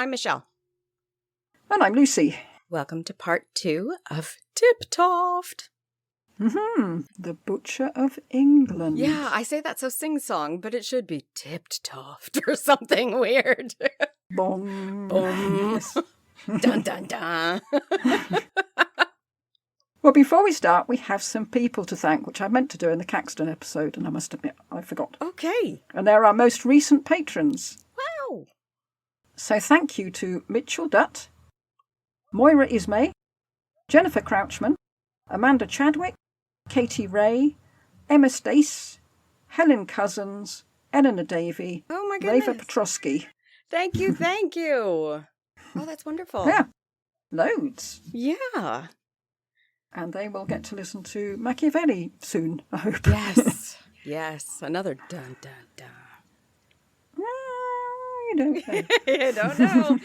I'm Michelle. And I'm Lucy. Welcome to part 2 of Tiptoft. The Butcher of England. Yeah, I say that so sing-song, but it should be Tiptoft or something weird. Boom. Boom. Yes. Dun, dun, dun. Well, before we start, we have some people to thank, which I meant to do in the Caxton episode, and I must admit, I forgot. Okay. And they're our most recent patrons. Wow. So thank you to Mitchell Dutt, Moira Ismay, Jennifer Crouchman, Amanda Chadwick, Katie Ray, Emma Stace, Helen Cousins, Eleanor Davey, Oh my goodness. Reva Petrosky. Thank you, thank you. Oh, that's wonderful. Yeah, loads. Yeah. And they will get to listen to Machiavelli soon, I hope. Yes. Yes. Another dun, dun, dun. You don't know. I don't know.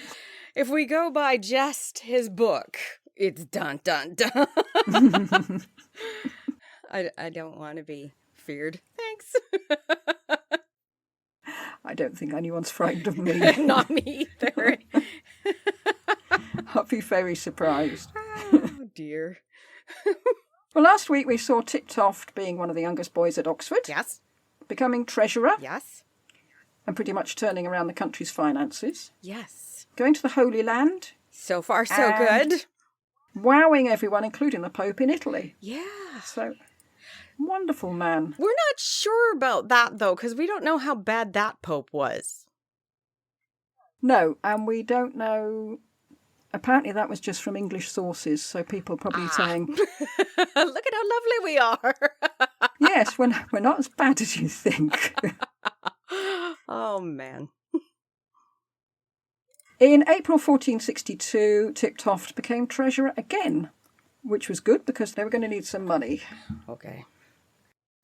If we go by just his book, it's dun, dun, dun. I don't want to be feared. Thanks. I don't think anyone's frightened of me. Not me either. I'll be very surprised. Oh, dear. Well, last week we saw Tiptoft being one of the youngest boys at Oxford. Yes. Becoming treasurer. Yes. And pretty much turning around the country's finances. Yes. Going to the Holy Land. So far, so good. Wowing everyone, including the Pope in Italy. Yeah. So, wonderful man. We're not sure about that, though, because we don't know how bad that Pope was. No, and we don't know. Apparently that was just from English sources, so people probably saying, Look at how lovely we are. yes, we're not as bad as you think. Oh, man. In April 1462, Tiptoft became treasurer again, which was good because they were going to need some money. Okay.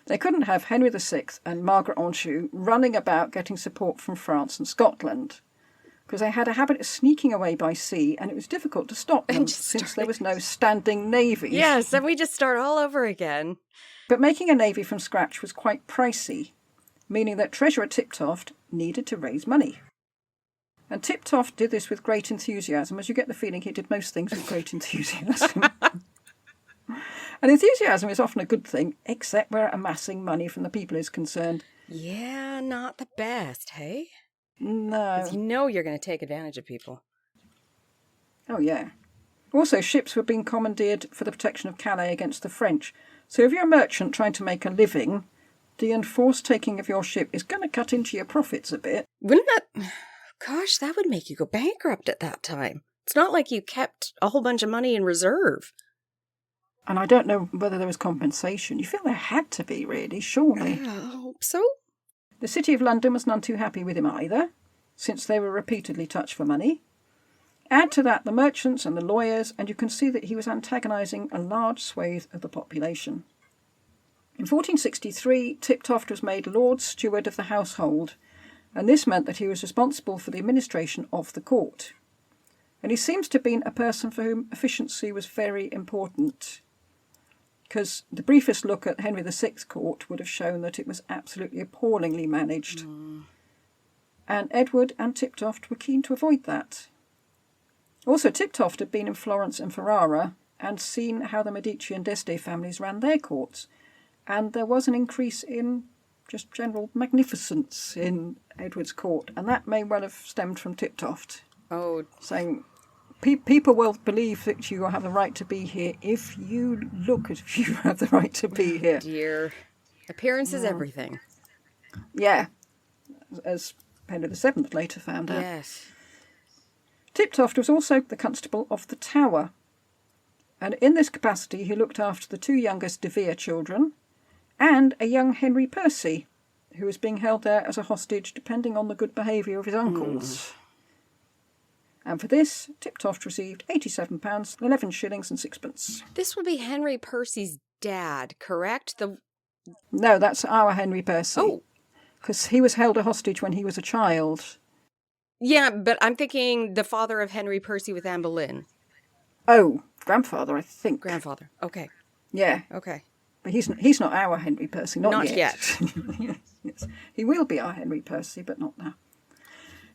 They couldn't have Henry VI and Margaret Anjou running about getting support from France and Scotland, because they had a habit of sneaking away by sea, and it was difficult to stop them since there was no standing navy. Yes, and we just start all over again. But making a navy from scratch was quite pricey, meaning that Treasurer Tiptoft needed to raise money. And Tiptoft did this with great enthusiasm, as you get the feeling he did most things with great enthusiasm. And enthusiasm is often a good thing, except where amassing money from the people is concerned. Yeah, not the best, hey? No. Because you know you're going to take advantage of people. Oh, yeah. Also, ships were being commandeered for the protection of Calais against the French. So if you're a merchant trying to make a living, the enforced taking of your ship is going to cut into your profits a bit. Wouldn't that... Gosh, that would make you go bankrupt at that time. It's not like you kept a whole bunch of money in reserve. And I don't know whether there was compensation. You feel there had to be, really, surely. I hope so. The City of London was none too happy with him either, since they were repeatedly touched for money. Add to that the merchants and the lawyers, and you can see that he was antagonising a large swathe of the population. In 1463, Tiptoft was made Lord Steward of the Household, and this meant that he was responsible for the administration of the court. And he seems to have been a person for whom efficiency was very important, because the briefest look at Henry VI's court would have shown that it was absolutely appallingly managed. And Edward and Tiptoft were keen to avoid that. Also, Tiptoft had been in Florence and Ferrara and seen how the Medici and d'Este families ran their courts, and there was an increase in just general magnificence in Edward's court, and that may well have stemmed from Tiptoft. Oh, Saying, people will believe that you have the right to be here if you look as if you have the right to be here. dear. Appearance is everything. Yeah, as Henry VII later found out. Yes. Tiptoft was also the Constable of the Tower, and in this capacity he looked after the two youngest De Vere children and a young Henry Percy, who was being held there as a hostage depending on the good behaviour of his uncles. And for this, Tiptoft received £87, 11 shillings and sixpence. This would be Henry Percy's dad, correct? No, that's our Henry Percy. Oh. Because he was held a hostage when he was a child. Yeah, but I'm thinking the father of Henry Percy with Anne Boleyn. Oh, grandfather, I think. Grandfather. Okay. Yeah. Okay. But he's not our Henry Percy, not Not yet. Yes. He will be our Henry Percy, but not now.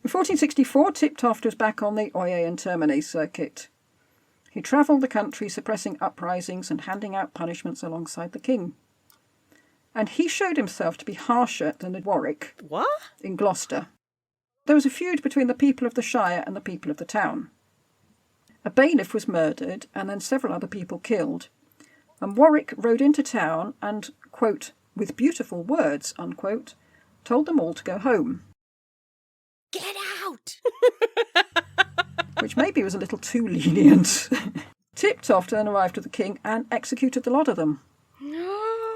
In In 1464, Tiptoft was back on the Oyez and Termine circuit. He travelled the country suppressing uprisings and handing out punishments alongside the king. And he showed himself to be harsher than at Warwick. What? In Gloucester. There was a feud between the people of the shire and the people of the town. A bailiff was murdered and then several other people killed. And Warwick rode into town and, quote, with beautiful words, unquote, told them all to go home. Get out! Which maybe was a little too lenient. Tiptoft then arrived with the king and executed the lot of them.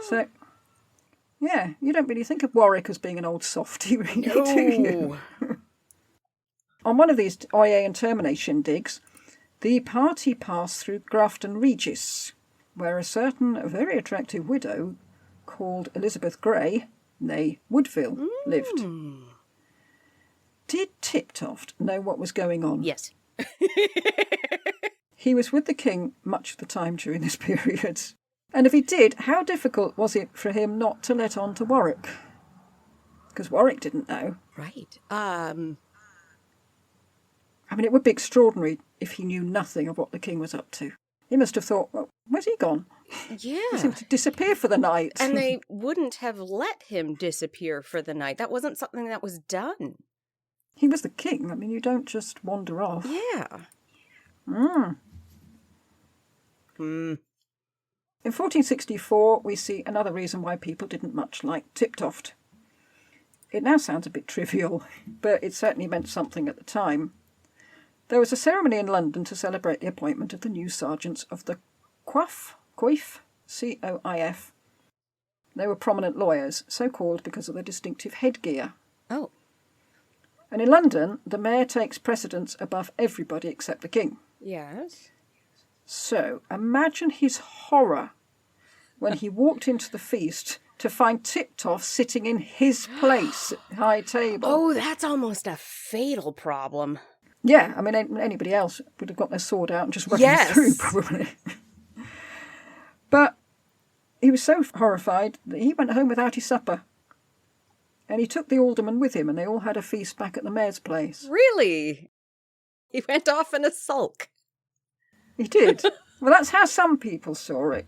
So, yeah, you don't really think of Warwick as being an old softy, really, do you? On one of these Oyez and Termine shindigs, the party passed through Grafton Regis, where a certain very attractive widow called Elizabeth Grey, née Woodville, lived. Did Tiptoft know what was going on? Yes. He was with the king much of the time during this period. And if he did, how difficult was it for him not to let on to Warwick? Because Warwick didn't know. Right. I mean, it would be extraordinary if he knew nothing of what the king was up to. He must have thought, well, where's he gone? Yeah. He seemed to disappear for the night. And they wouldn't have let him disappear for the night. That wasn't something that was done. He was the king. I mean, you don't just wander off. Yeah. In 1464, we see another reason why people didn't much like Tiptoft. It now sounds a bit trivial, but it certainly meant something at the time. There was a ceremony in London to celebrate the appointment of the new sergeants of the Coif, C-O-I-F. They were prominent lawyers, so called because of their distinctive headgear. Oh. And in London, the mayor takes precedence above everybody except the king. Yes. So, imagine his horror when he walked into the feast to find Tiptoft sitting in his place at the high table. Oh, that's almost a fatal problem. Yeah, I mean, anybody else would have got their sword out and just run him through, probably. But he was so horrified that he went home without his supper. And he took the alderman with him, and they all had a feast back at the mayor's place. Really? He went off in a sulk. He did. Well, that's how some people saw it.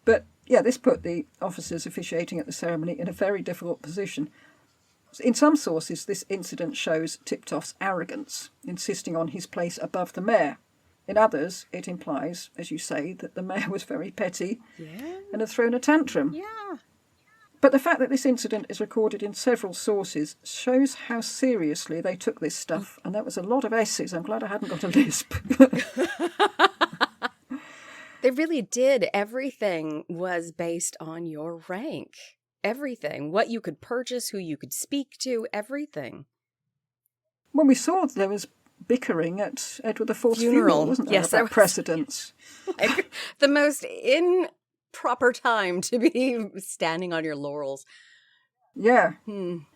But, yeah, this put the officers officiating at the ceremony in a very difficult position. In some sources, this incident shows Tiptoft's arrogance, insisting on his place above the mayor. In others, it implies, as you say, that the mayor was very petty and had thrown a tantrum. Yeah. But the fact that this incident is recorded in several sources shows how seriously they took this stuff, and that was a lot of S's. I'm glad I hadn't got a lisp. They really did. Everything was based on your rank. Everything. What you could purchase, who you could speak to, everything. Well, we saw there was bickering at Edward IV's funeral, wasn't there? Yes, about precedence. Like, the most improper time to be standing on your laurels. Yeah.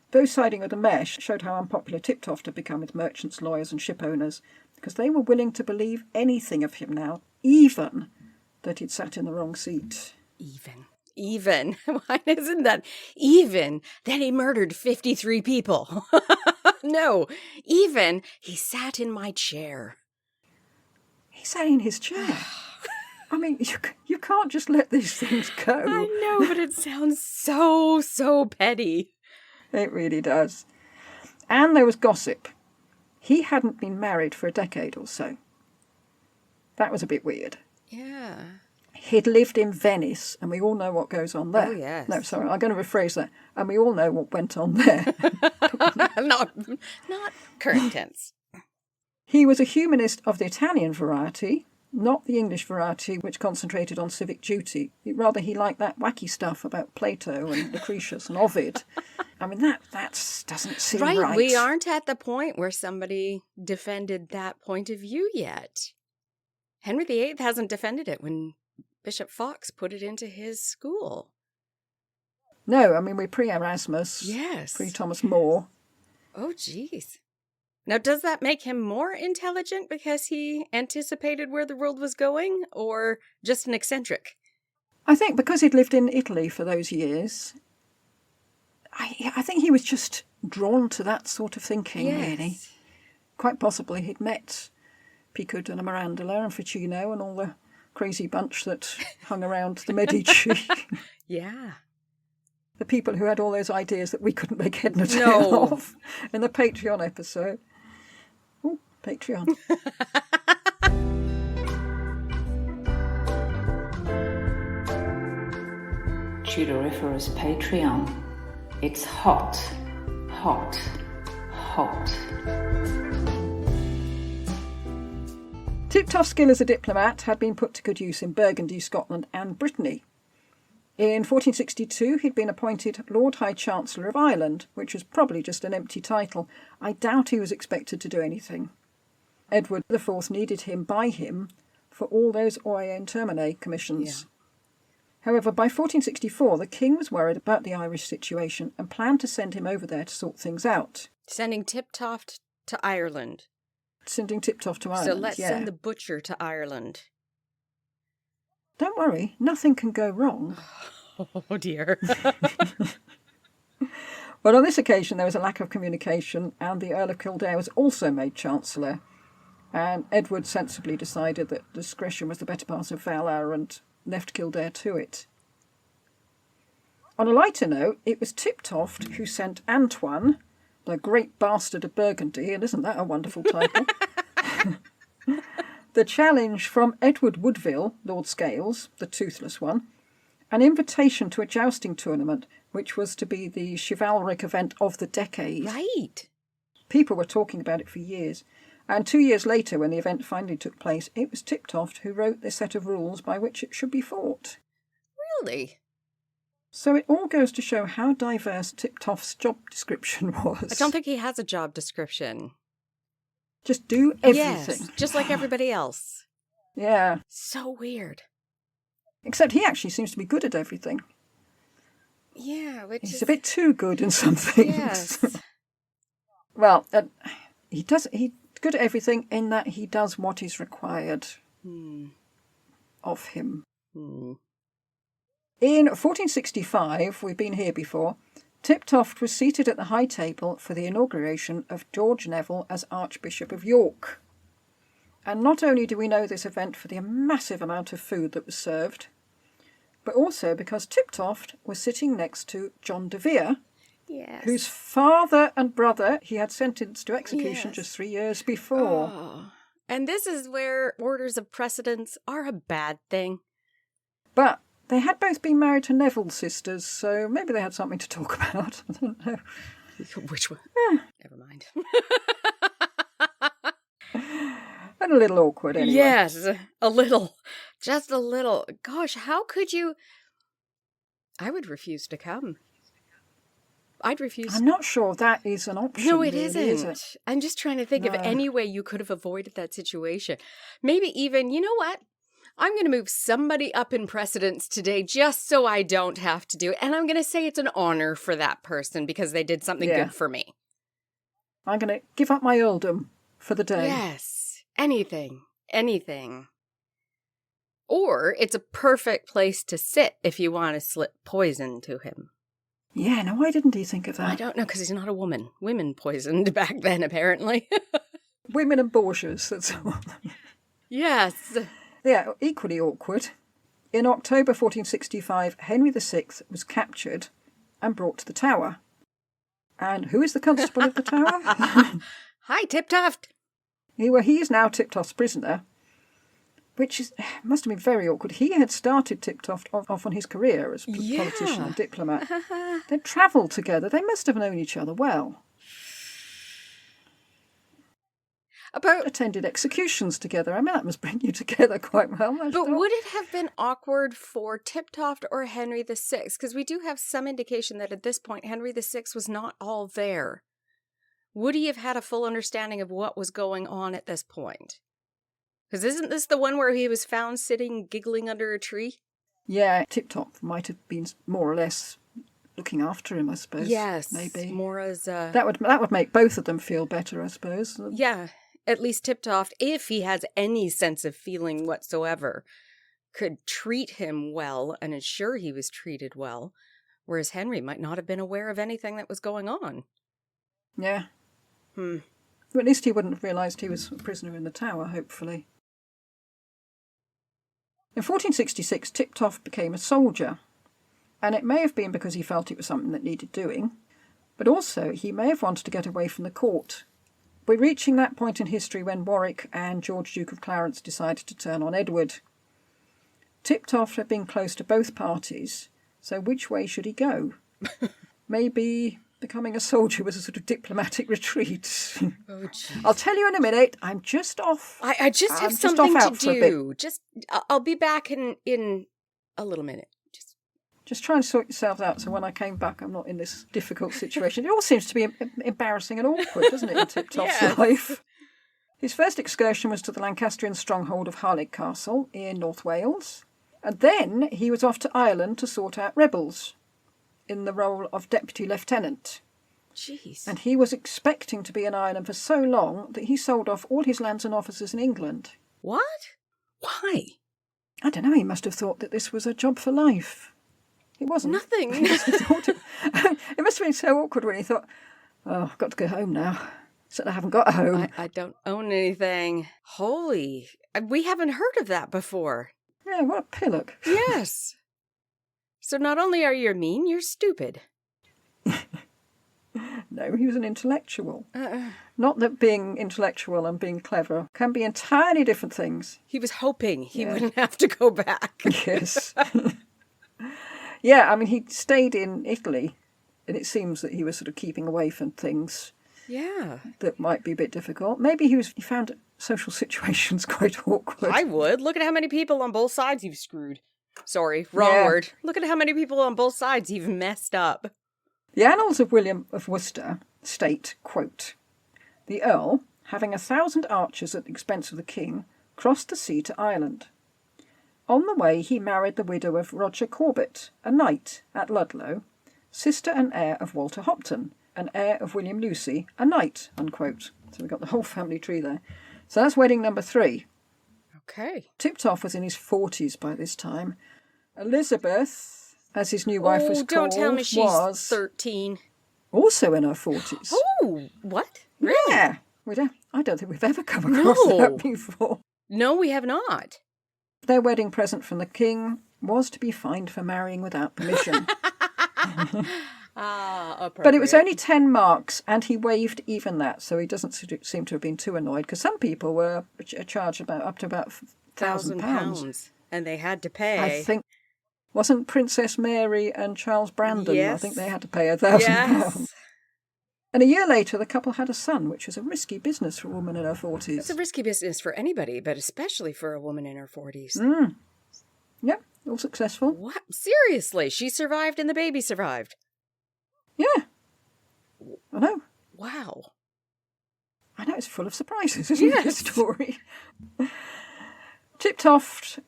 Those siding with the mayor showed how unpopular Tiptoft had become with merchants, lawyers and ship owners, because they were willing to believe anything of him now, even that he'd sat in the wrong seat. Even. Why isn't that? Even that he murdered 53 people. No, even he sat in my chair. He sat in his chair. I mean, you can't just let these things go. I know, but it sounds so petty. It really does. And there was gossip. He hadn't been married for a decade or so. That was a bit weird. Yeah. He'd lived in Venice, and we all know what goes on there. Oh, yes. No, sorry, I'm going to rephrase that. And we all know what went on there. not current tense. He was a humanist of the Italian variety, not the English variety, which concentrated on civic duty. Rather, he liked that wacky stuff about Plato and Lucretius and Ovid. I mean, that doesn't seem right. We aren't at the point where somebody defended that point of view yet. Henry VIII hasn't defended it when Bishop Fox put it into his school. No, I mean, we're pre-Erasmus. Yes. Pre-Thomas More. Oh, geez. Now, does that make him more intelligent because he anticipated where the world was going, or just an eccentric? I think because he'd lived in Italy for those years, I think he was just drawn to that sort of thinking, really. Yes. Quite possibly he'd met Picard and Mirandola and Ficino and all the crazy bunch that hung around the Medici. Yeah. The people who had all those ideas that we couldn't make head nor tail of in the Patreon episode. Oh, Patreon. Tudoriferous Patreon. It's hot, hot, hot. Tiptoft's skill as a diplomat had been put to good use in Burgundy, Scotland and Brittany. In 1462 he'd been appointed Lord High Chancellor of Ireland, which was probably just an empty title. I doubt he was expected to do anything. Edward IV needed him by him for all those Oie and Termine commissions. Yeah. However, by 1464 the king was worried about the Irish situation and planned to send him over there to sort things out. Sending Tiptoft to Ireland. Sending Tiptoft to Ireland, So let's send the butcher to Ireland. Don't worry, nothing can go wrong. Oh, dear. But on this occasion there was a lack of communication, and the Earl of Kildare was also made Chancellor. And Edward sensibly decided that discretion was the better part of valour and left Kildare to it. On a lighter note, it was Tiptoft who sent Antoine, the great bastard of Burgundy, and isn't that a wonderful title? The challenge from Edward Woodville, Lord Scales, the toothless one, an invitation to a jousting tournament, which was to be the chivalric event of the decade. Right. People were talking about it for years. And 2 years later, when the event finally took place, it was Tiptoft who wrote the set of rules by which it should be fought. Really? So it all goes to show how diverse Tiptoft's job description was. I don't think he has a job description. Just do everything. Yes, just like everybody else. Yeah. So weird. Except he actually seems to be good at everything. Yeah, which He's is... a bit too good in some things. Yes. Well, he's good at everything in that he does what is required of him. Hmm. In 1465, we've been here before, Tiptoft was seated at the high table for the inauguration of George Neville as Archbishop of York. And not only do we know this event for the massive amount of food that was served, but also because Tiptoft was sitting next to John de Vere, Yes. whose father and brother he had sentenced to execution Yes. just 3 years before. Oh. And this is where orders of precedence are a bad thing. But they had both been married to Neville's sisters, so maybe they had something to talk about. I don't know. Which one? Never mind. And a little awkward anyway. Yes, a little. Just a little. Gosh, how could you... I would refuse to come. I'd refuse. I'm not sure that is an option. No, it really, isn't. is it? I'm just trying to think of No. any way you could have avoided that situation. Maybe even, you know what? I'm going to move somebody up in precedence today just so I don't have to do it. And I'm going to say it's an honor for that person because they did something Yeah. good for me. I'm going to give up my earldom for the day. Yes. Anything. Anything. Or it's a perfect place to sit if you want to slip poison to him. Yeah, now why didn't he think of that? I don't know, because he's not a woman. Women poisoned back then, apparently. Women and Borgias, that's all. Yes. Yeah, equally awkward. In October 1465, Henry VI was captured and brought to the Tower. And who is the constable of the Tower? Hi, Tiptoft. He is now Tiptoft's prisoner, which must have been very awkward. He had started Tiptoft off on his career as politician and diplomat. They'd travelled together. They must have known each other well. Attended executions together. I mean, that must bring you together quite well. But would it have been awkward for Tiptoft or Henry VI? Because we do have some indication that at this point, Henry VI was not all there. Would he have had a full understanding of what was going on at this point? Because isn't this the one where he was found sitting, giggling under a tree? Yeah, Tiptoft might have been more or less looking after him, I suppose. Yes, maybe more as a... that would make both of them feel better, I suppose. Yeah, at least Tiptoft, if he has any sense of feeling whatsoever, could treat him well and ensure he was treated well. Whereas Henry might not have been aware of anything that was going on. Yeah. Well, at least he wouldn't have realised he was a prisoner in the Tower, hopefully. In 1466, Tiptoft became a soldier, and it may have been because he felt it was something that needed doing, but also he may have wanted to get away from the court. We're reaching that point in history when Warwick and George Duke of Clarence decided to turn on Edward. Tiptoft had been close to both parties, so which way should he go? Maybe becoming a soldier was a sort of diplomatic retreat. Oh, geez. I'll tell you in a minute. I'm just off. I just have something to do. I'll be back in a little minute. Just try and sort yourselves out so when I came back I'm not in this difficult situation. It all seems to be embarrassing and awkward, doesn't it, in Tiptoft's life? His first excursion was to the Lancastrian stronghold of Harlech Castle in North Wales. And then he was off to Ireland to sort out rebels in the role of deputy lieutenant. Jeez. And he was expecting to be in Ireland for so long that he sold off all his lands and offices in England. What? Why? I don't know, he must have thought that this was a job for life. It wasn't. Nothing. It must have been so awkward when he thought, oh, I've got to go home now. Except I haven't got a home. I don't own anything. Holy. We haven't heard of that before. Yeah, what a pillock. Yes. So not only are you mean, you're stupid. No, he was an intellectual. Not that being intellectual and being clever can be entirely different things. He was hoping he wouldn't have to go back. Yes. Yeah, I mean, he stayed in Italy, and it seems that he was sort of keeping away from things that might be a bit difficult. Maybe he found social situations quite awkward. I would. Look at how many people on both sides you've screwed. Sorry, wrong word. Look at how many people on both sides you've messed up. The Annals of William of Worcester state, quote, "The Earl, having 1,000 archers at the expense of the king, crossed the sea to Ireland. On the way he married the widow of Roger Corbett, a knight at Ludlow, sister and heir of Walter Hopton, an heir of William Lucy, a knight," unquote. So we've got the whole family tree there. So that's wedding number 3. Okay. Tiptoft was in his 40s by this time. Elizabeth, as his new wife was called, don't tell me she's 13. Also in her 40s. Oh, what? Really? Yeah. I don't think we've ever come across that before. No, we have not. Their wedding present from the king was to be fined for marrying without permission. But it was only 10 marks, and he waived even that, so he doesn't seem to have been too annoyed, because some people were charged up to about £1,000. And they had to pay. I think, wasn't Princess Mary and Charles Brandon? Yes. I think they had to pay £1,000. And a year later, the couple had a son, which was a risky business for a woman in her 40s. It's a risky business for anybody, but especially for a woman in her 40s. Yep, all successful. What? Seriously? She survived and the baby survived? Yeah. I know. Wow. I know, it's full of surprises, isn't it, this story? Tiptoft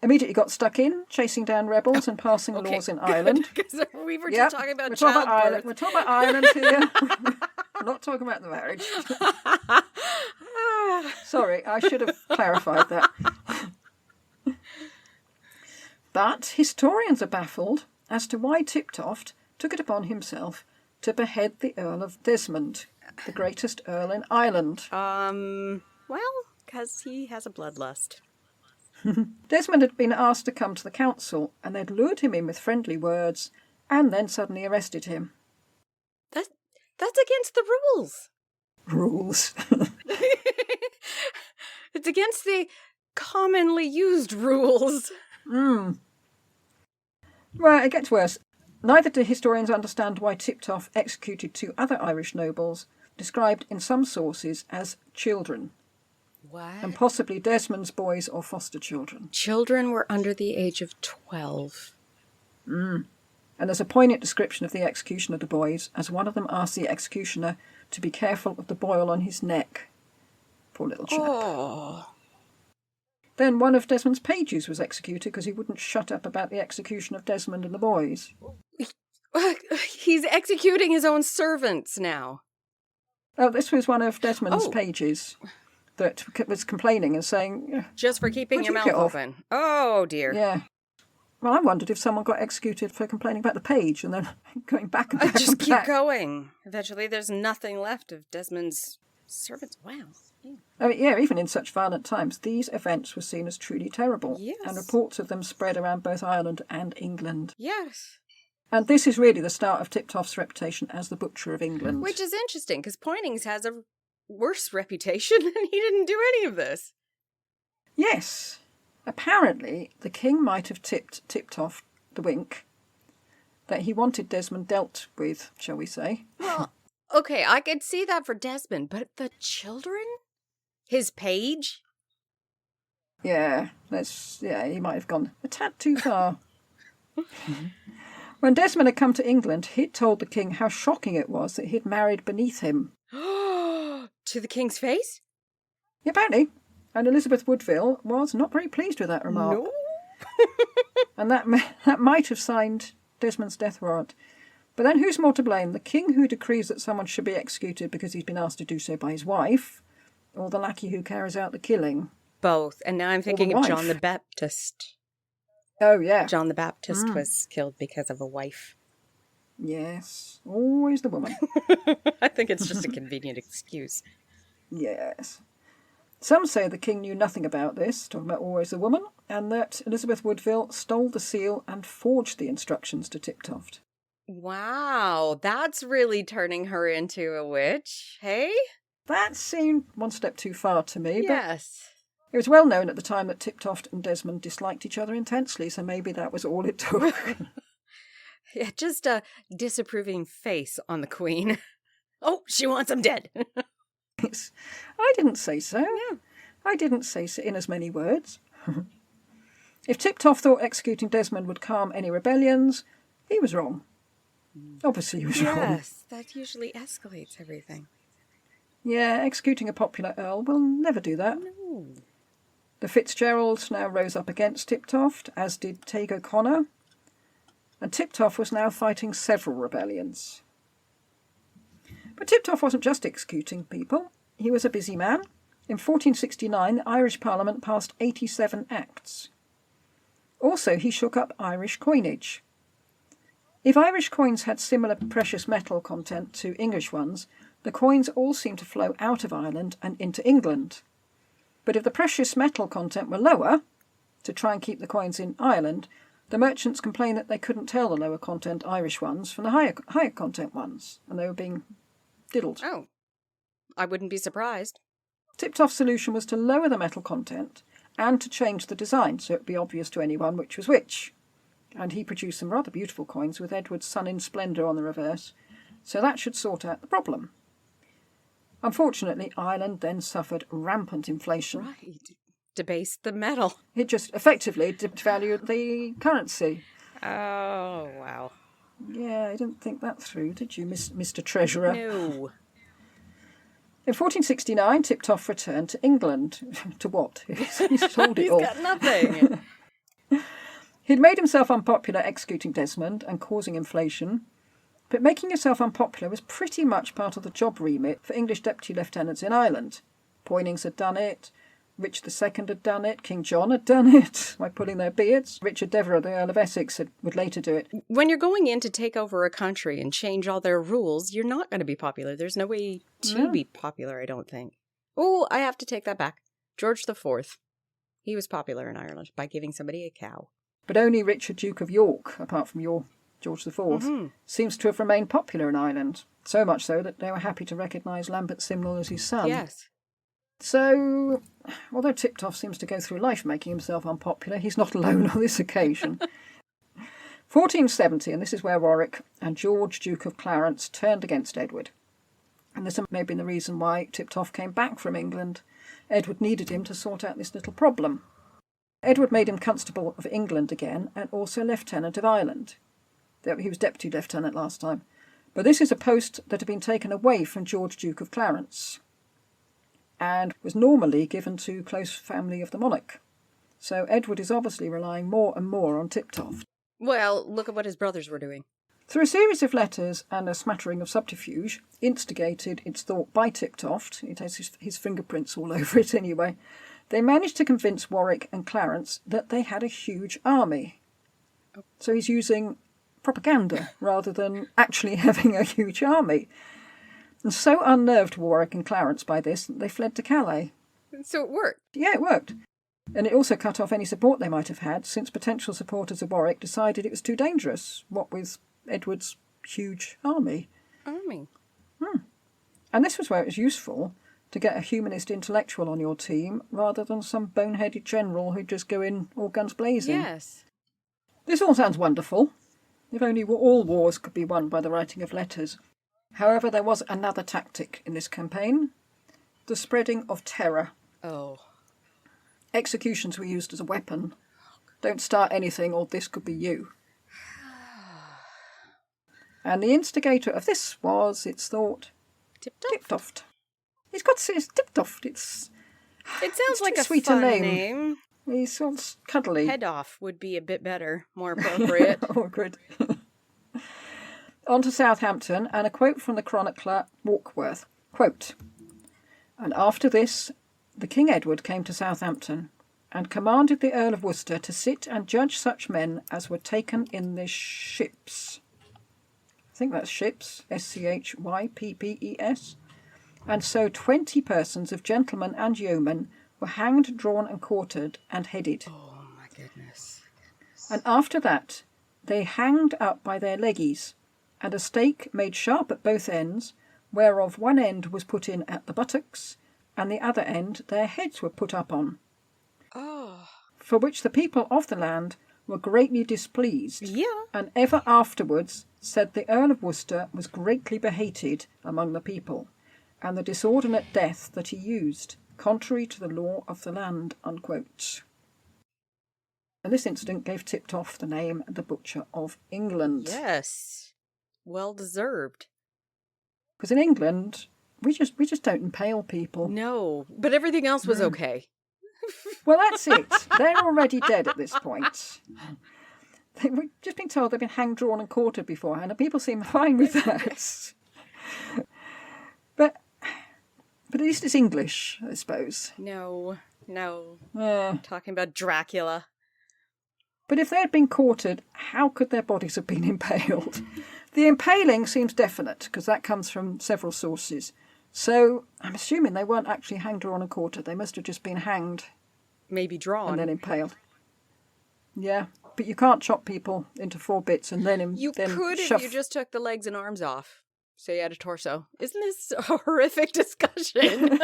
immediately got stuck in, chasing down rebels and passing laws in Ireland. Because we were just talking about Ireland. We're talking about Ireland here. We're not talking about the marriage. Sorry, I should have clarified that. But historians are baffled as to why Tiptoft took it upon himself to behead the Earl of Desmond, the greatest Earl in Ireland. Well, because he has a bloodlust. Desmond had been asked to come to the council, and they'd lured him in with friendly words, and then suddenly arrested him. That's against the rules. Rules. It's against the commonly used rules. Well, it gets worse. Neither do historians understand why Tiptoft executed 2 other Irish nobles, described in some sources as children. What? And possibly Desmond's boys or foster children. Children were under the age of 12. And there's a poignant description of the execution of the boys, as one of them asked the executioner to be careful of the boil on his neck. Poor little chap. Oh. Then one of Desmond's pages was executed because he wouldn't shut up about the execution of Desmond and the boys. He's executing his own servants now. Oh, this was one of Desmond's pages that was complaining and saying... Just for keeping your mouth open. Oh, dear. Yeah. Well, I wondered if someone got executed for complaining about the page and then going back and back Just and keep back. going. Eventually, there's nothing left of Desmond's servants. Wow. Yeah. I mean, yeah, even in such violent times, these events were seen as truly terrible. Yes. And reports of them spread around both Ireland and England. Yes. And this is really the start of Tiptoft's reputation as the Butcher of England. Which is interesting, because Poynings has a worse reputation, and he didn't do any of this. Yes. Apparently, the king might have tipped Tiptoft the wink that he wanted Desmond dealt with, shall we say. Well, okay, I could see that for Desmond, but the children? His page? Yeah, he might have gone a tad too far. When Desmond had come to England, he'd told the king how shocking it was that he'd married beneath him. To the king's face? Yeah, apparently. And Elizabeth Woodville was not very pleased with that remark. No. And that might have signed Desmond's death warrant. But then who's more to blame? The king who decrees that someone should be executed because he's been asked to do so by his wife, or the lackey who carries out the killing? Both. And now I'm thinking of wife. John the Baptist. Oh, yeah. John the Baptist was killed because of a wife. Yes. Always the woman. I think it's just a convenient excuse. Yes. Some say the king knew nothing about this, talking about always the woman, and that Elizabeth Woodville stole the seal and forged the instructions to Tiptoft. Wow, that's really turning her into a witch, hey? That seemed one step too far to me, Yes. but it was well known at the time that Tiptoft and Desmond disliked each other intensely, so maybe that was all it took. Yeah, just a disapproving face on the queen. Oh, she wants him dead. I didn't say so. Yeah. I didn't say so in as many words. If Tiptoft thought executing Desmond would calm any rebellions, he was wrong. Obviously he was wrong. Yes, that usually escalates everything. Yeah, executing a popular earl will never do that. No. The Fitzgeralds now rose up against Tiptoft, as did Taig O'Connor, and Tiptoft was now fighting several rebellions. But Tiptoft wasn't just executing people. He was a busy man. In 1469, the Irish Parliament passed 87 acts. Also, he shook up Irish coinage. If Irish coins had similar precious metal content to English ones, the coins all seemed to flow out of Ireland and into England. But if the precious metal content were lower, to try and keep the coins in Ireland, the merchants complained that they couldn't tell the lower content Irish ones from the higher content ones, and they were being diddled. Oh, I wouldn't be surprised. Tiptoft's solution was to lower the metal content and to change the design so it would be obvious to anyone which was which. And he produced some rather beautiful coins with Edward's sun in splendour on the reverse, so that should sort out the problem. Unfortunately, Ireland then suffered rampant inflation. Right. Debased the metal. It just effectively devalued the currency. Oh, wow. Yeah, I didn't think that through, did you, Mr. Treasurer? No. In 1469, Tiptoft returned to England. To what? He's told it He's all. got nothing. He'd made himself unpopular executing Desmond and causing inflation, but making yourself unpopular was pretty much part of the job remit for English deputy lieutenants in Ireland. Poynings had done it, Richard II had done it, King John had done it by pulling their beards. Richard Devereux, the Earl of Essex, would later do it. When you're going in to take over a country and change all their rules, you're not going to be popular. There's no way to be popular, I don't think. Oh, I have to take that back. George IV. He was popular in Ireland by giving somebody a cow. But only Richard, Duke of York, apart from your George IV, seems to have remained popular in Ireland. So much so that they were happy to recognise Lambert Simnel as his son. Yes. So, although Tiptoft seems to go through life making himself unpopular, he's not alone on this occasion. 1470, and this is where Warwick and George, Duke of Clarence, turned against Edward. And this may have been the reason why Tiptoft came back from England. Edward needed him to sort out this little problem. Edward made him Constable of England again, and also Lieutenant of Ireland. He was Deputy Lieutenant last time. But this is a post that had been taken away from George, Duke of Clarence, and was normally given to close family of the monarch. So Edward is obviously relying more and more on Tiptoft. Well, look at what his brothers were doing. Through a series of letters and a smattering of subterfuge, instigated, it's thought, by Tiptoft, it has his fingerprints all over it anyway, they managed to convince Warwick and Clarence that they had a huge army. So he's using propaganda rather than actually having a huge army. And so unnerved were Warwick and Clarence by this that they fled to Calais. So it worked. Yeah, it worked. And it also cut off any support they might have had, since potential supporters of Warwick decided it was too dangerous, what with Edward's huge army. And this was where it was useful to get a humanist intellectual on your team rather than some boneheaded general who'd just go in all guns blazing. Yes. This all sounds wonderful. If only all wars could be won by the writing of letters. However, there was another tactic in this campaign: the spreading of terror. Oh. Executions were used as a weapon. Don't start anything or this could be you. And the instigator of this was, it's thought, Tiptoft. He's got it's Tiptoft. It sounds like a sweet fun name. name. He's all cuddly. Head off would be a bit better, more appropriate. Oh, good. On to Southampton, and a quote from the chronicler Warkworth. Quote, "And after this, the King Edward came to Southampton, and commanded the Earl of Worcester to sit and judge such men as were taken in the ships." I think that's ships, Schyppes. And so 20 persons of gentlemen and yeomen were hanged, drawn and quartered and headed. Oh, my goodness. And after that, they hanged up by their leggies, and a stake made sharp at both ends, whereof one end was put in at the buttocks, and the other end their heads were put up on. Oh. For which the people of the land were greatly displeased, Yeah. and ever afterwards said the Earl of Worcester was greatly behated among the people, and the disordinate death that he used, contrary to the law of the land, unquote. And this incident gave Tiptoft the name the Butcher of England. Yes. Well deserved. Because in England, we just don't impale people. No, but everything else was okay. Well, that's it. They're already dead at this point. We've just been told they've been hanged, drawn and quartered beforehand, and people seem fine with that. But at least it's English, I suppose. No. Yeah. Talking about Dracula. But if they had been quartered, how could their bodies have been impaled? The impaling seems definite, because that comes from several sources. So I'm assuming they weren't actually hanged, drawn and quartered. They must have just been hanged. Maybe drawn. And then impaled. Yeah, but you can't chop people into 4 bits and then You then could shove. if you just took the legs and arms off. So you had a torso. Isn't this a horrific discussion?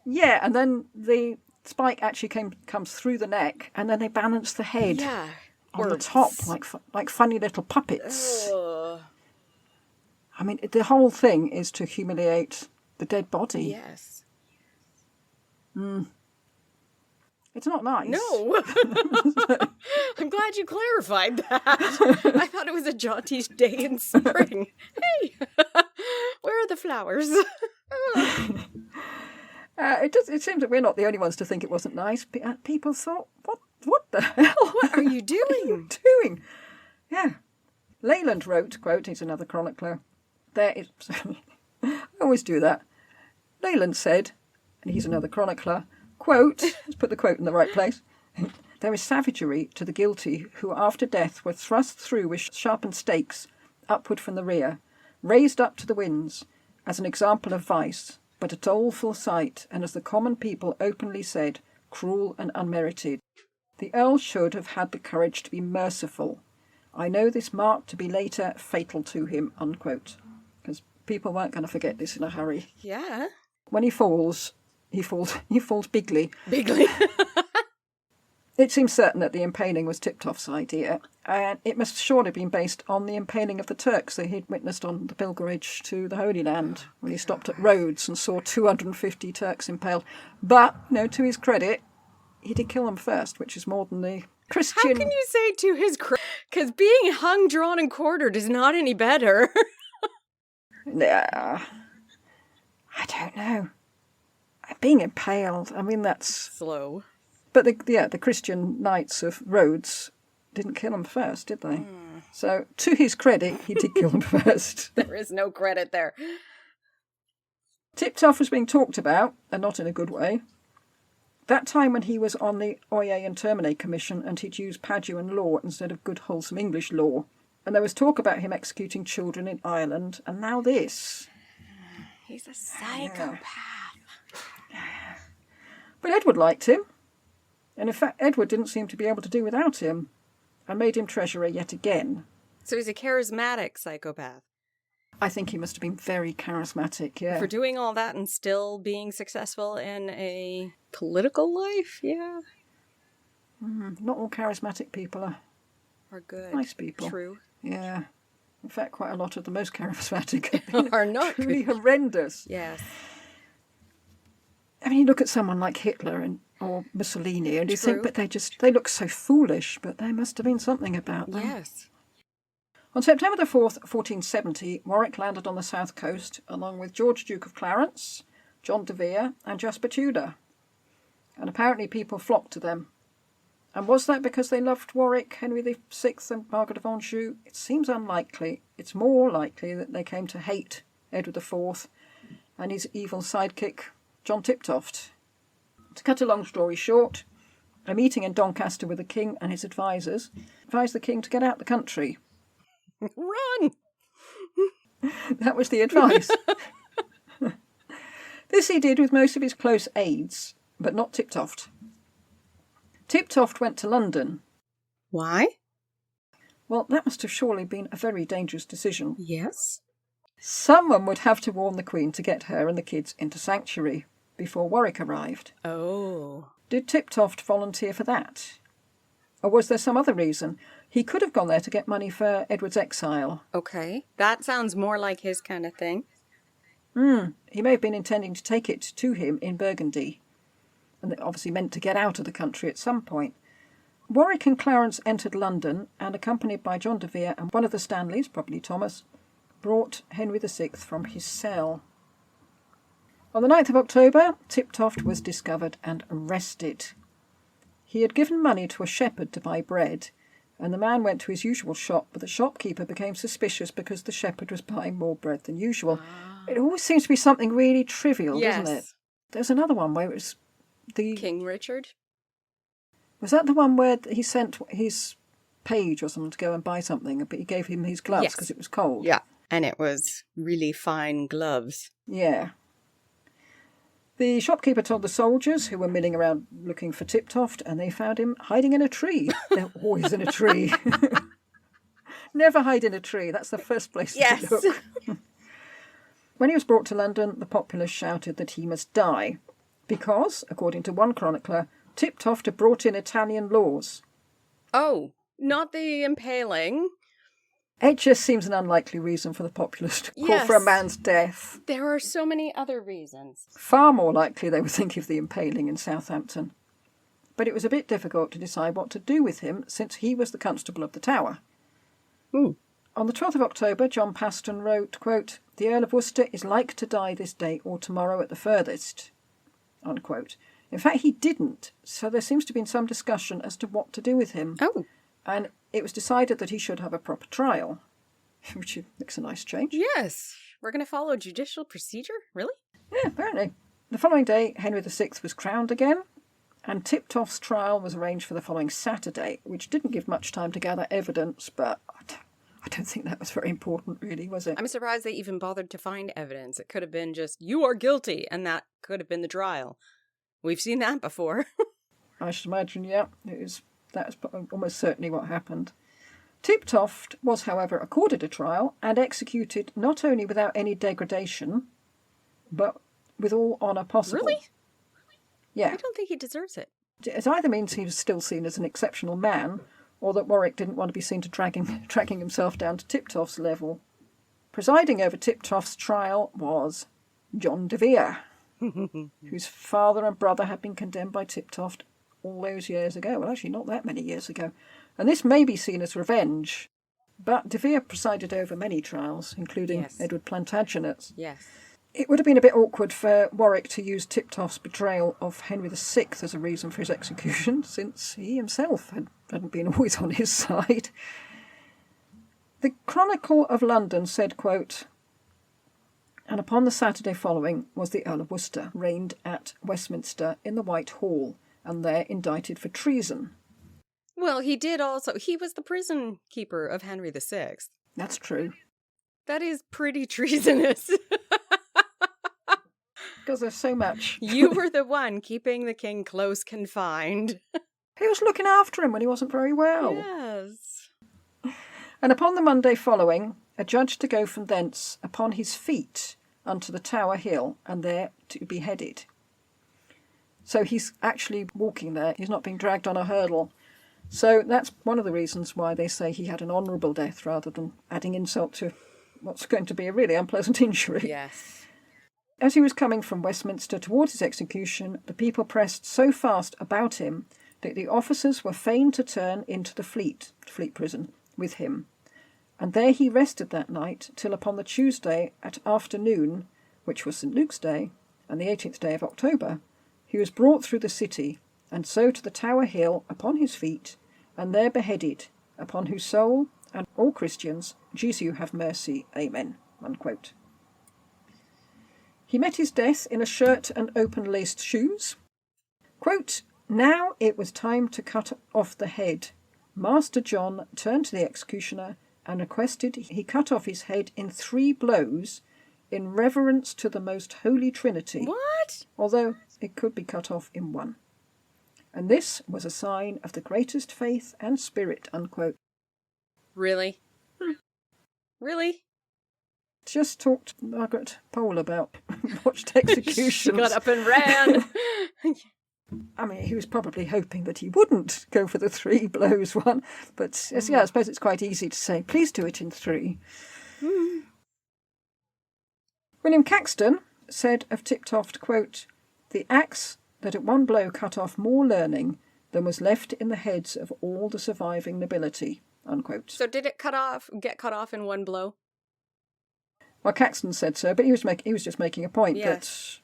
Yeah, and then the spike actually comes through the neck, and then they balance the head on the top like funny little puppets. Ugh. I mean, the whole thing is to humiliate the dead body. Yes. It's not nice. No. I'm glad you clarified that. I thought it was a jaunty day in spring. Hey, where are the flowers? It seems that we're not the only ones to think it wasn't nice. People thought, what the hell? What are you doing? What are you doing? Yeah. Leyland wrote, quote, he's another chronicler, there is... I always do that. Leyland said, and he's another chronicler, quote, let's put the quote in the right place, there is savagery to the guilty who after death were thrust through with sharpened stakes upward from the rear, raised up to the winds, as an example of vice, but a doleful sight, and as the common people openly said, cruel and unmerited. The Earl should have had the courage to be merciful. I know this mark to be later fatal to him, unquote. Because people weren't going to forget this in a hurry. Yeah. When he falls bigly. Bigly. It seems certain that the impaling was Tiptoft's idea, and it must surely have been based on the impaling of the Turks that he'd witnessed on the pilgrimage to the Holy Land, when he stopped at Rhodes and saw 250 Turks impaled. But, to his credit, he did kill them first, which is more than the Christian... How can you say to his credit? Because being hung, drawn, and quartered is not any better. Nah, I don't know. Being impaled, I mean, that's... Slow. But the Christian knights of Rhodes didn't kill him first, did they? So, to his credit, he did kill him first. There is no credit there. Tiptoft was being talked about, and not in a good way. that time when he was on the Oyez and Termine Commission and he'd used Paduan law instead of good wholesome English law. And there was talk about him executing children in Ireland, and now this. He's a psychopath. But Edward liked him. And in fact, Edward didn't seem to be able to do without him, and made him treasurer yet again. So he's a charismatic psychopath. I think he must have been very charismatic, yeah. For doing all that and still being successful in a political life, yeah. Not all charismatic people Are good. nice people. True. Yeah. In fact, quite a lot of the most charismatic Are not truly good. horrendous. Yes. I mean, you look at someone like Hitler or Mussolini and you True. think, but they look so foolish, but there must have been something about them. Yes. On September the 4th, 1470, Warwick landed on the south coast along with George Duke of Clarence, John de Vere and Jasper Tudor. And apparently people flocked to them. And was that because they loved Warwick, Henry VI and Margaret of Anjou? It seems unlikely. It's more likely that they came to hate Edward IV and his evil sidekick, John Tiptoft. To cut a long story short, a meeting in Doncaster with the king and his advisors advised the king to get out the country. Run! That was the advice. This he did with most of his close aides, but not Tiptoft. Tiptoft went to London. Why? Well, that must have surely been a very dangerous decision. Yes. Someone would have to warn the Queen to get her and the kids into sanctuary before Warwick arrived. Oh. Did Tiptoft volunteer for that? Or was there some other reason? He could have gone there to get money for Edward's exile. Okay. That sounds more like his kind of thing. He may have been intending to take it to him in Burgundy, and it obviously meant to get out of the country at some point. Warwick and Clarence entered London, and accompanied by John de Vere and one of the Stanleys, probably Thomas, brought Henry VI from his cell. On the 9th of October, Tiptoft was discovered and arrested. He had given money to a shepherd to buy bread, and the man went to his usual shop, but the shopkeeper became suspicious because the shepherd was buying more bread than usual. It always seems to be something really trivial, doesn't it? There's another one where it was the... King Richard? Was that the one where he sent his page or someone to go and buy something, but he gave him his gloves because it was cold? Yeah. And it was really fine gloves. Yeah. The shopkeeper told the soldiers who were milling around looking for Tiptoft, and they found him hiding in a tree. They're always in a tree. Never hide in a tree. That's the first place to look. When he was brought to London, the populace shouted that he must die because, according to one chronicler, Tiptoft had brought in Italian laws. Oh, not the impaling. It just seems an unlikely reason for the populace to call for a man's death. There are so many other reasons. Far more likely they would think of the impaling in Southampton. But it was a bit difficult to decide what to do with him since he was the constable of the Tower. On the 12th of October, John Paston wrote, quote, "The Earl of Worcester is like to die this day or tomorrow at the furthest," unquote. In fact, he didn't, so there seems to have been some discussion as to what to do with him. Oh. And it was decided that he should have a proper trial, which makes a nice change. Yes. We're going to follow judicial procedure? Really? Yeah, apparently. The following day, Henry VI was crowned again, and Tiptoft's trial was arranged for the following Saturday, which didn't give much time to gather evidence, but I don't think that was very important, really, was it? I'm surprised they even bothered to find evidence. It could have been just, you are guilty, and that could have been the trial. We've seen that before. I should imagine, yeah. That was almost certainly what happened. Tiptoft was, however, accorded a trial and executed not only without any degradation, but with all honour possible. Really? Yeah. I don't think he deserves it. It either means he was still seen as an exceptional man, or that Warwick didn't want to be seen to dragging himself down to Tiptoft's level. Presiding over Tiptoft's trial was John de Vere, whose father and brother had been condemned by Tiptoft all those years ago. Well, actually, not that many years ago. And this may be seen as revenge. But de Vere presided over many trials, including Edward Plantagenet's. Yes. It would have been a bit awkward for Warwick to use Tiptoft's betrayal of Henry VI as a reason for his execution, since he himself hadn't been always on his side. The Chronicle of London said, quote, "And upon the Saturday following was the Earl of Worcester reigned at Westminster in the White Hall, and they're indicted for treason. Well, he was the prison keeper of Henry VI. That's true. That is pretty treasonous. Because there's so much. You were the one keeping the king close confined. He was looking after him when he wasn't very well. Yes. And upon the Monday following, a judge to go from thence upon his feet unto the Tower Hill, and there to be beheaded. So he's actually walking there. He's not being dragged on a hurdle. So that's one of the reasons why they say he had an honourable death rather than adding insult to what's going to be a really unpleasant injury. Yes. As he was coming from Westminster towards his execution, the people pressed so fast about him that the officers were fain to turn into the Fleet prison, with him. And there he rested that night till upon the Tuesday at afternoon, which was St. Luke's Day, and the 18th day of October, he was brought through the city, and so to the Tower Hill upon his feet, and there beheaded, upon whose soul and all Christians, Jesu have mercy, Amen. Unquote. He met his death in a shirt and open-laced shoes. Quote, now it was time to cut off the head. Master John turned to the executioner and requested he cut off his head in 3 blows in reverence to the most holy Trinity. What? Although it could be cut off in 1. And this was a sign of the greatest faith and spirit, unquote. Really? Really? Just talked to Margaret Pole about watched executions. She got up and ran. I mean, he was probably hoping that he wouldn't go for the 3 blows one, but yeah, I suppose it's quite easy to say, please do it in 3. William Caxton said of Tiptoft, quote, the axe that at 1 blow cut off more learning than was left in the heads of all the surviving nobility, unquote. So did it get cut off in 1 blow? Well, Caxton said so, but he was just making a point Yes.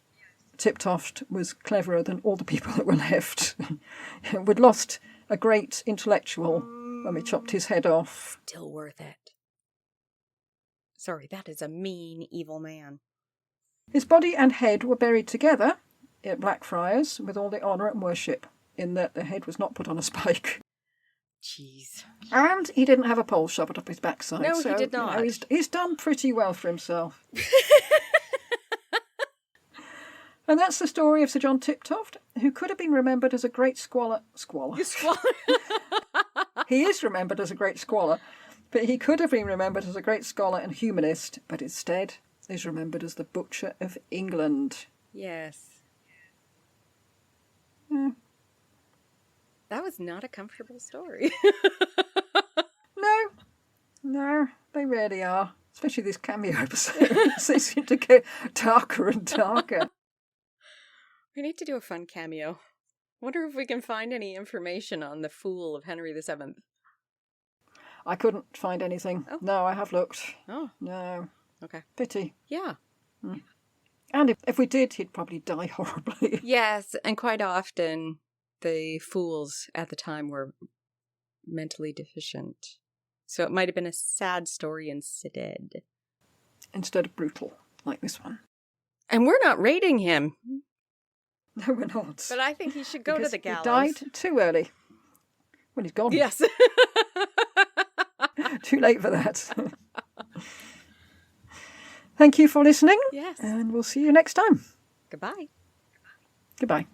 that Tiptoft was cleverer than all the people that were left. We'd lost a great intellectual when we chopped his head off. Still worth it. Sorry, that is a mean, evil man. His body and head were buried together at Blackfriars with all the honour and worship, in that the head was not put on a spike. Jeez. And he didn't have a pole shoved up his backside. No, so, he did not. He's done pretty well for himself. And that's the story of Sir John Tiptoft, who could have been remembered as a great squalor. He is remembered as a great squalor, but he could have been remembered as a great scholar and humanist, but instead is remembered as the Butcher of England. Yes. Yeah. That was not a comfortable story. No, they really are. Especially these cameo episodes. They seem to get darker and darker. We need to do a fun cameo. Wonder if we can find any information on the fool of Henry VII. I couldn't find anything. Oh. No, I have looked. Oh. No. Okay. Pity. Yeah. And if we did, he'd probably die horribly. Yes, and quite often the fools at the time were mentally deficient. So it might have been a sad story instead. Instead of brutal, like this one. And we're not rating him. No, we're not. But I think he should go to the gallows. He died too early. Well, he's gone. Yes. Too late for that. Thank you for listening. Yes. And we'll see you next time. Goodbye. Goodbye.